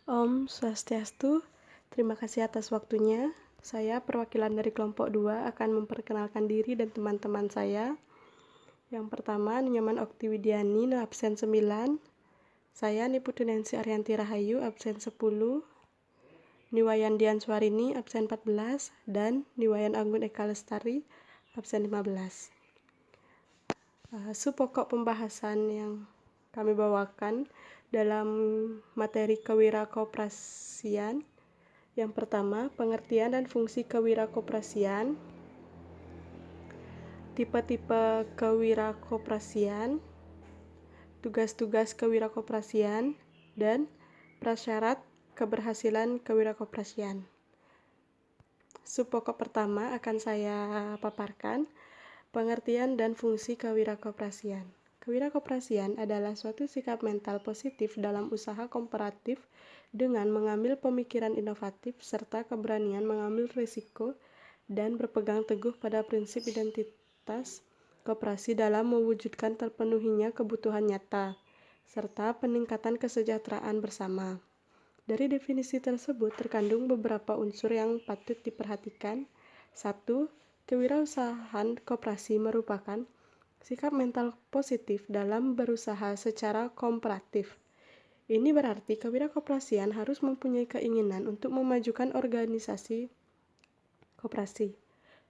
Om Swastiastu, terima kasih atas waktunya. Saya perwakilan dari kelompok 2 akan memperkenalkan diri dan teman-teman saya. Yang pertama, Nyoman Oktiwidiani, absen 9. Saya Niputu Nancy Arianti Rahayu, absen 10. Niwayan Dian Swarini, absen 14. Dan Niwayan Anggun Eka Lestari, absen 15. Pokok pembahasan yang kami bawakan dalam materi kewirakoperasian. Yang pertama, pengertian dan fungsi kewirakoperasian, tipe-tipe kewirakoperasian, tugas-tugas kewirakoperasian, dan prasyarat keberhasilan kewirakoperasian. Pokok pertama akan saya paparkan, pengertian dan fungsi kewirakoperasian. Kewirakoperasian adalah suatu sikap mental positif dalam usaha komparatif dengan mengambil pemikiran inovatif serta keberanian mengambil risiko dan berpegang teguh pada prinsip identitas koperasi dalam mewujudkan terpenuhinya kebutuhan nyata, serta peningkatan kesejahteraan bersama. Dari definisi tersebut terkandung beberapa unsur yang patut diperhatikan. 1. Kewirausahaan koperasi merupakan sikap mental positif dalam berusaha secara komparatif. Ini berarti kewirakoperasian harus mempunyai keinginan untuk memajukan organisasi koperasi.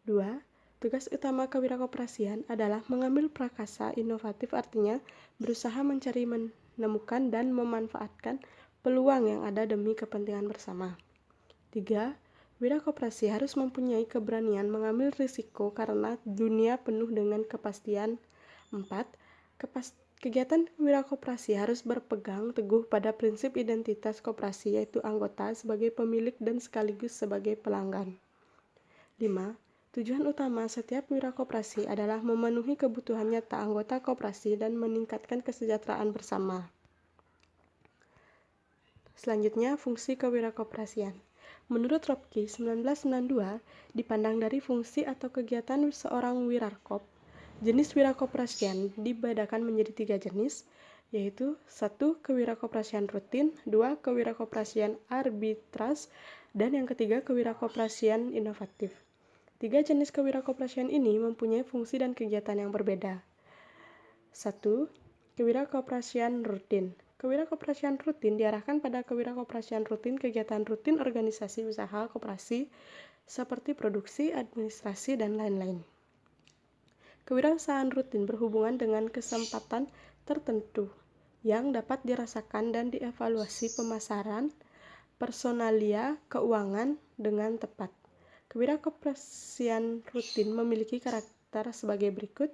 2. Tugas utama kewirakoperasian adalah mengambil prakasa inovatif, artinya berusaha mencari, menemukan, dan memanfaatkan peluang yang ada demi kepentingan bersama. 3. Wirakoperasi harus mempunyai keberanian mengambil risiko karena dunia penuh dengan kepastian. 4. Kegiatan wirakoperasi harus berpegang teguh pada prinsip identitas koperasi, yaitu anggota sebagai pemilik dan sekaligus sebagai pelanggan. 5. Tujuan utama setiap wirakoperasi adalah memenuhi kebutuhan nyata anggota koperasi dan meningkatkan kesejahteraan bersama. Selanjutnya, fungsi kewirakoperasian. Menurut Ropke 1992, dipandang dari fungsi atau kegiatan seorang wirarkop, jenis wirakoperasian dibedakan menjadi 3 jenis, yaitu 1. Kewirakoperasian rutin, 2. Kewirakoperasian arbitras, dan yang ketiga kewirakoperasian inovatif. 3 jenis kewirakoperasian ini mempunyai fungsi dan kegiatan yang berbeda. 1. Kewirakoperasian rutin. Kewirakoperasian rutin diarahkan pada kewirakoperasian rutin kegiatan rutin organisasi usaha koperasi seperti produksi, administrasi, dan lain-lain. Kewirausahaan rutin berhubungan dengan kesempatan tertentu yang dapat dirasakan dan dievaluasi pemasaran, personalia, keuangan dengan tepat. Kewirakoperasian rutin memiliki karakter sebagai berikut.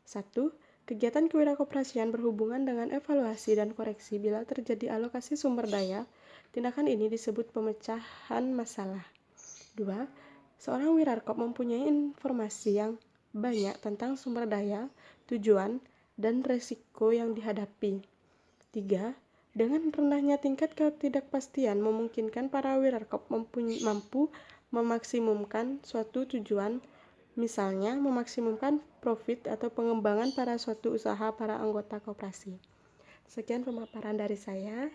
1. Kegiatan kewirakoperasian berhubungan dengan evaluasi dan koreksi bila terjadi alokasi sumber daya. Tindakan ini disebut pemecahan masalah. 2. Seorang wirarkop mempunyai informasi yang banyak tentang sumber daya, tujuan, dan resiko yang dihadapi. 3. Dengan rendahnya tingkat ketidakpastian memungkinkan para wirarkop mampu memaksimumkan suatu tujuan, misalnya memaksimumkan profit atau pengembangan pada suatu usaha para anggota koperasi. Sekian pemaparan dari saya.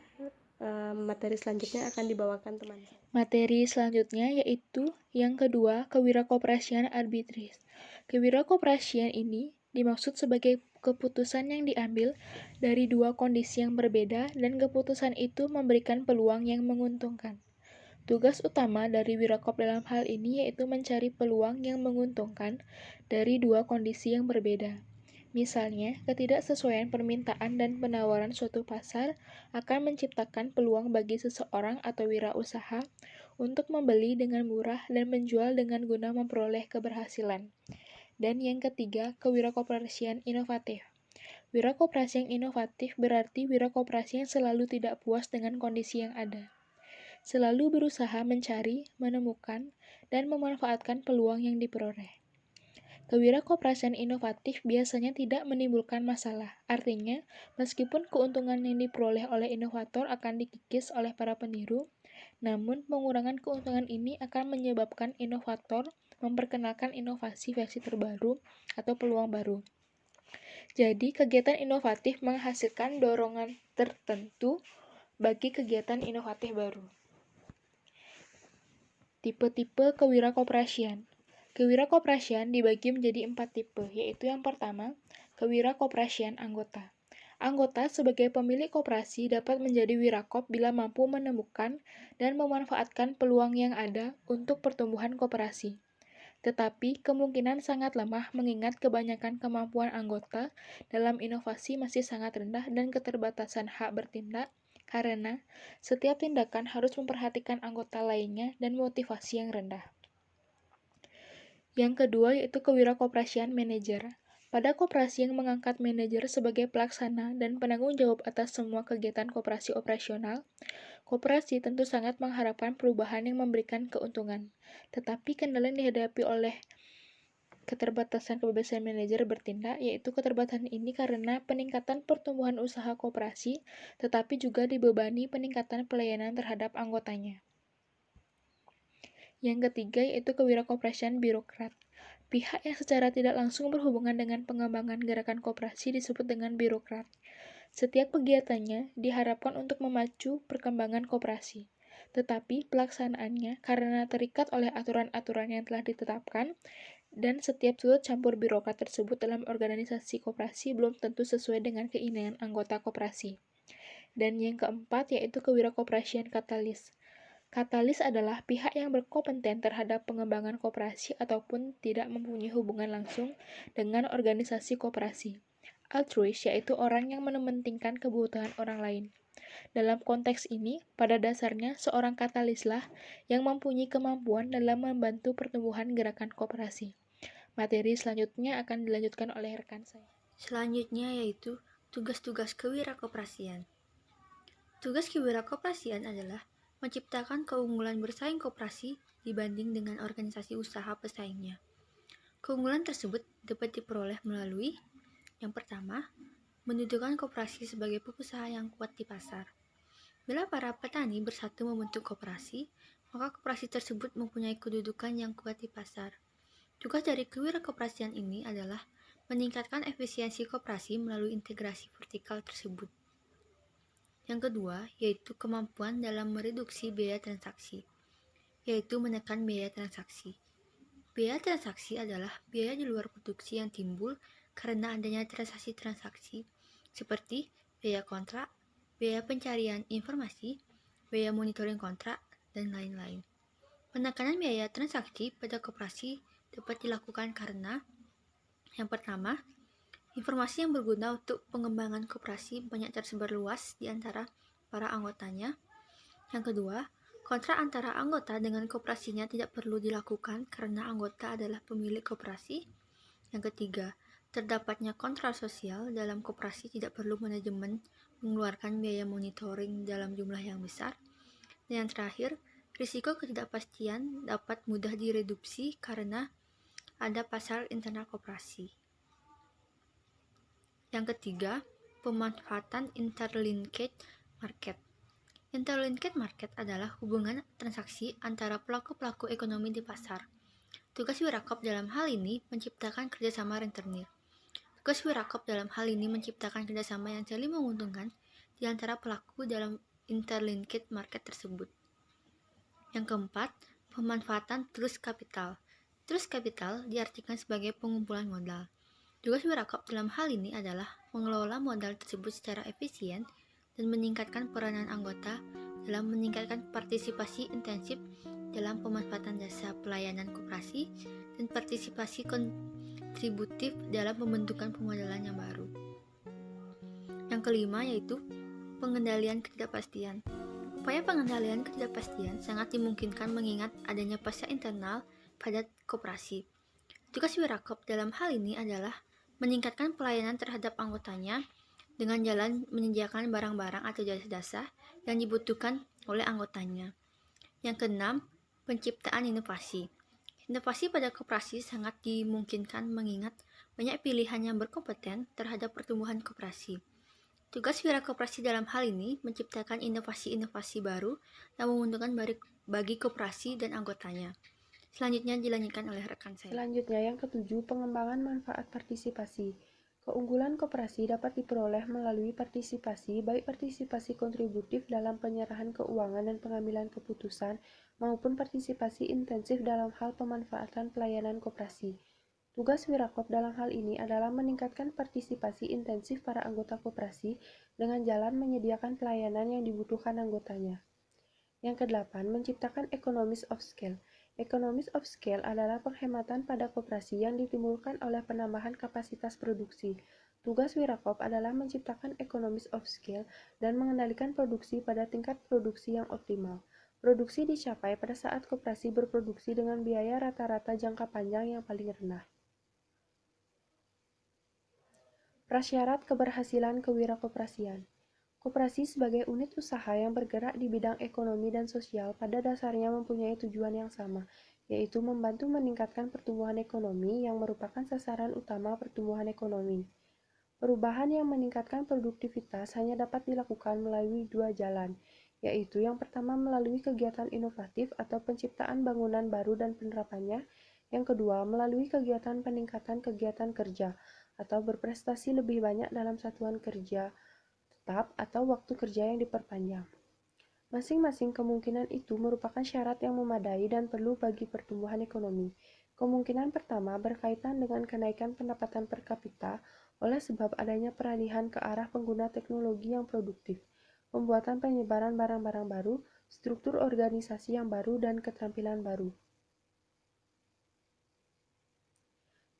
Materi selanjutnya akan dibawakan teman saya. Materi selanjutnya yaitu yang kedua, kewirakoperasian arbitris. Kewirakoperasian ini dimaksud sebagai keputusan yang diambil dari dua kondisi yang berbeda dan keputusan itu memberikan peluang yang menguntungkan. Tugas utama dari wirakop dalam hal ini yaitu mencari peluang yang menguntungkan dari dua kondisi yang berbeda. Misalnya, ketidaksesuaian permintaan dan penawaran suatu pasar akan menciptakan peluang bagi seseorang atau wirausaha untuk membeli dengan murah dan menjual dengan guna memperoleh keberhasilan. Dan yang ketiga, kewirakoperasian inovatif. Wirakoperasi yang inovatif berarti wirakoperasi yang selalu tidak puas dengan kondisi yang ada. Selalu berusaha mencari, menemukan, dan memanfaatkan peluang yang diperoleh. Kewirakoperasian inovatif biasanya tidak menimbulkan masalah. Artinya, meskipun keuntungan yang diperoleh oleh inovator akan dikikis oleh para peniru, namun pengurangan keuntungan ini akan menyebabkan inovator memperkenalkan inovasi versi terbaru atau peluang baru. Jadi, kegiatan inovatif menghasilkan dorongan tertentu bagi kegiatan inovatif baru. Tipe-tipe kewirakoperasian. Kewirakoperasian dibagi menjadi 4 tipe, yaitu yang pertama, kewirakoperasian anggota. Anggota sebagai pemilik koperasi dapat menjadi wirakop bila mampu menemukan dan memanfaatkan peluang yang ada untuk pertumbuhan koperasi. Tetapi kemungkinan sangat lemah mengingat kebanyakan kemampuan anggota dalam inovasi masih sangat rendah dan keterbatasan hak bertindak, karena setiap tindakan harus memperhatikan anggota lainnya dan motivasi yang rendah. Yang kedua yaitu kewirakoperasian manajer. Pada koperasi yang mengangkat manajer sebagai pelaksana dan penanggung jawab atas semua kegiatan koperasi operasional, koperasi tentu sangat mengharapkan perubahan yang memberikan keuntungan. Tetapi kendala yang dihadapi oleh keterbatasan kebebasan manajer bertindak, yaitu keterbatasan ini karena peningkatan pertumbuhan usaha koperasi, tetapi juga dibebani peningkatan pelayanan terhadap anggotanya. Yang ketiga yaitu kewirakoperasian birokrat. Pihak yang secara tidak langsung berhubungan dengan pengembangan gerakan koperasi disebut dengan birokrat. Setiap kegiatannya diharapkan untuk memacu perkembangan koperasi. Tetapi pelaksanaannya karena terikat oleh aturan-aturan yang telah ditetapkan, dan setiap sudut campur birokrat tersebut dalam organisasi koperasi belum tentu sesuai dengan keinginan anggota koperasi. Dan yang keempat yaitu kewirakoperasian katalis. Katalis adalah pihak yang berkompeten terhadap pengembangan koperasi ataupun tidak mempunyai hubungan langsung dengan organisasi koperasi. Altruis yaitu orang yang mementingkan kebutuhan orang lain. Dalam konteks ini, pada dasarnya seorang katalislah yang mempunyai kemampuan dalam membantu pertumbuhan gerakan koperasi. Materi selanjutnya akan dilanjutkan oleh rekan saya. Selanjutnya yaitu tugas-tugas kewirakoperasian. Tugas kewirakoperasian adalah menciptakan keunggulan bersaing koperasi dibanding dengan organisasi usaha pesaingnya. Keunggulan tersebut dapat diperoleh melalui yang pertama, mendudukan koperasi sebagai pengusaha yang kuat di pasar. Bila para petani bersatu membentuk koperasi, maka koperasi tersebut mempunyai kedudukan yang kuat di pasar. Tugas dari kewirakoperasian ini adalah meningkatkan efisiensi koperasi melalui integrasi vertikal tersebut. Yang kedua, yaitu kemampuan dalam mereduksi biaya transaksi, yaitu menekan biaya transaksi. Biaya transaksi adalah biaya di luar produksi yang timbul karena adanya transaksi-transaksi, seperti biaya kontrak, biaya pencarian informasi, biaya monitoring kontrak, dan lain-lain. Penekanan biaya transaksi pada koperasi dapat dilakukan karena yang pertama, informasi yang berguna untuk pengembangan koperasi banyak tersebar luas di antara para anggotanya. Yang kedua, kontrak antara anggota dengan koperasinya tidak perlu dilakukan karena anggota adalah pemilik koperasi. Yang ketiga, terdapatnya kontrol sosial dalam koperasi tidak perlu manajemen mengeluarkan biaya monitoring dalam jumlah yang besar. Dan yang terakhir, risiko ketidakpastian dapat mudah direduksi karena ada pasar internal koperasi. Yang ketiga, pemanfaatan interlinked market. Interlinked market adalah hubungan transaksi antara pelaku-pelaku ekonomi di pasar. Tugas wirakop dalam hal ini menciptakan kerjasama rentenir. Tugas wirakop dalam hal ini menciptakan kerjasama yang saling menguntungkan di antara pelaku dalam interlinked market tersebut. Yang keempat, pemanfaatan trust capital. Trust capital diartikan sebagai pengumpulan modal. Tugas wirakop dalam hal ini adalah mengelola modal tersebut secara efisien dan meningkatkan peranan anggota dalam meningkatkan partisipasi intensif dalam pemanfaatan jasa pelayanan koperasi dan partisipasi kontributif dalam pembentukan pemodalan yang baru. Yang kelima yaitu pengendalian ketidakpastian. Upaya pengendalian ketidakpastian sangat dimungkinkan mengingat adanya pasar internal pada koperasi. Tugas wirakop dalam hal ini adalah meningkatkan pelayanan terhadap anggotanya dengan jalan menyediakan barang-barang atau jasa-jasa yang dibutuhkan oleh anggotanya. Yang keenam, penciptaan inovasi. Inovasi pada koperasi sangat dimungkinkan mengingat banyak pilihan yang berkompeten terhadap pertumbuhan koperasi. Tugas wirakoperasi dalam hal ini menciptakan inovasi-inovasi baru yang menguntungkan bagi koperasi dan anggotanya. Selanjutnya dilanjutkan oleh rekan saya. Selanjutnya yang ketujuh, pengembangan manfaat partisipasi. Keunggulan koperasi dapat diperoleh melalui partisipasi, baik partisipasi kontributif dalam penyerahan keuangan dan pengambilan keputusan, maupun partisipasi intensif dalam hal pemanfaatan pelayanan koperasi. Tugas Wirakop dalam hal ini adalah meningkatkan partisipasi intensif para anggota koperasi dengan jalan menyediakan pelayanan yang dibutuhkan anggotanya. Yang kedelapan, menciptakan economies of scale. Economies of scale adalah penghematan pada koperasi yang ditimbulkan oleh penambahan kapasitas produksi. Tugas Wirakop adalah menciptakan economies of scale dan mengendalikan produksi pada tingkat produksi yang optimal. Produksi dicapai pada saat koperasi berproduksi dengan biaya rata-rata jangka panjang yang paling rendah. Prasyarat keberhasilan kewirakoperasian. Koperasi sebagai unit usaha yang bergerak di bidang ekonomi dan sosial pada dasarnya mempunyai tujuan yang sama, yaitu membantu meningkatkan pertumbuhan ekonomi yang merupakan sasaran utama pertumbuhan ekonomi. Perubahan yang meningkatkan produktivitas hanya dapat dilakukan melalui dua jalan, yaitu yang pertama melalui kegiatan inovatif atau penciptaan bangunan baru dan penerapannya, yang kedua melalui kegiatan peningkatan kegiatan kerja atau berprestasi lebih banyak dalam satuan kerja tetap atau waktu kerja yang diperpanjang. Masing-masing kemungkinan itu merupakan syarat yang memadai dan perlu bagi pertumbuhan ekonomi. Kemungkinan pertama berkaitan dengan kenaikan pendapatan per kapita oleh sebab adanya peralihan ke arah pengguna teknologi yang produktif, pembuatan penyebaran barang-barang baru, struktur organisasi yang baru, dan keterampilan baru.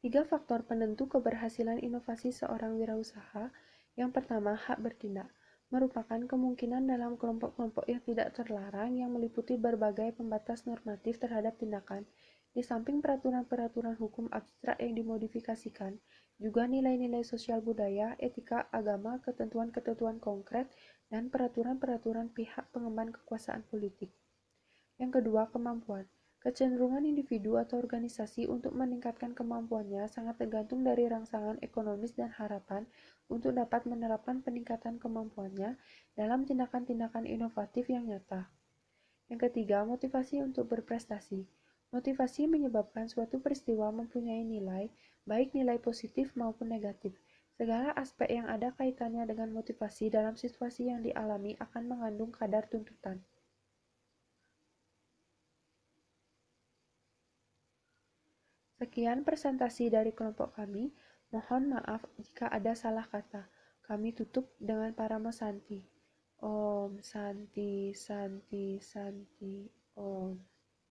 3 faktor penentu keberhasilan inovasi seorang wirausaha. Yang pertama, hak bertindak, merupakan kemungkinan dalam kelompok-kelompok yang tidak terlarang yang meliputi berbagai pembatas normatif terhadap tindakan. Di samping peraturan-peraturan hukum abstrak yang dimodifikasikan, juga nilai-nilai sosial budaya, etika, agama, ketentuan-ketentuan konkret, dan peraturan-peraturan pihak pengemban kekuasaan politik. Yang kedua, kemampuan. Kecenderungan individu atau organisasi untuk meningkatkan kemampuannya sangat tergantung dari rangsangan ekonomis dan harapan untuk dapat menerapkan peningkatan kemampuannya dalam tindakan-tindakan inovatif yang nyata. Yang ketiga, motivasi untuk berprestasi. Motivasi menyebabkan suatu peristiwa mempunyai nilai, baik nilai positif maupun negatif. Segala aspek yang ada kaitannya dengan motivasi dalam situasi yang dialami akan mengandung kadar tuntutan. Sekian presentasi dari kelompok kami. Mohon maaf jika ada salah kata. Kami tutup dengan Parama Santi. Om Santi Santi Santi Om.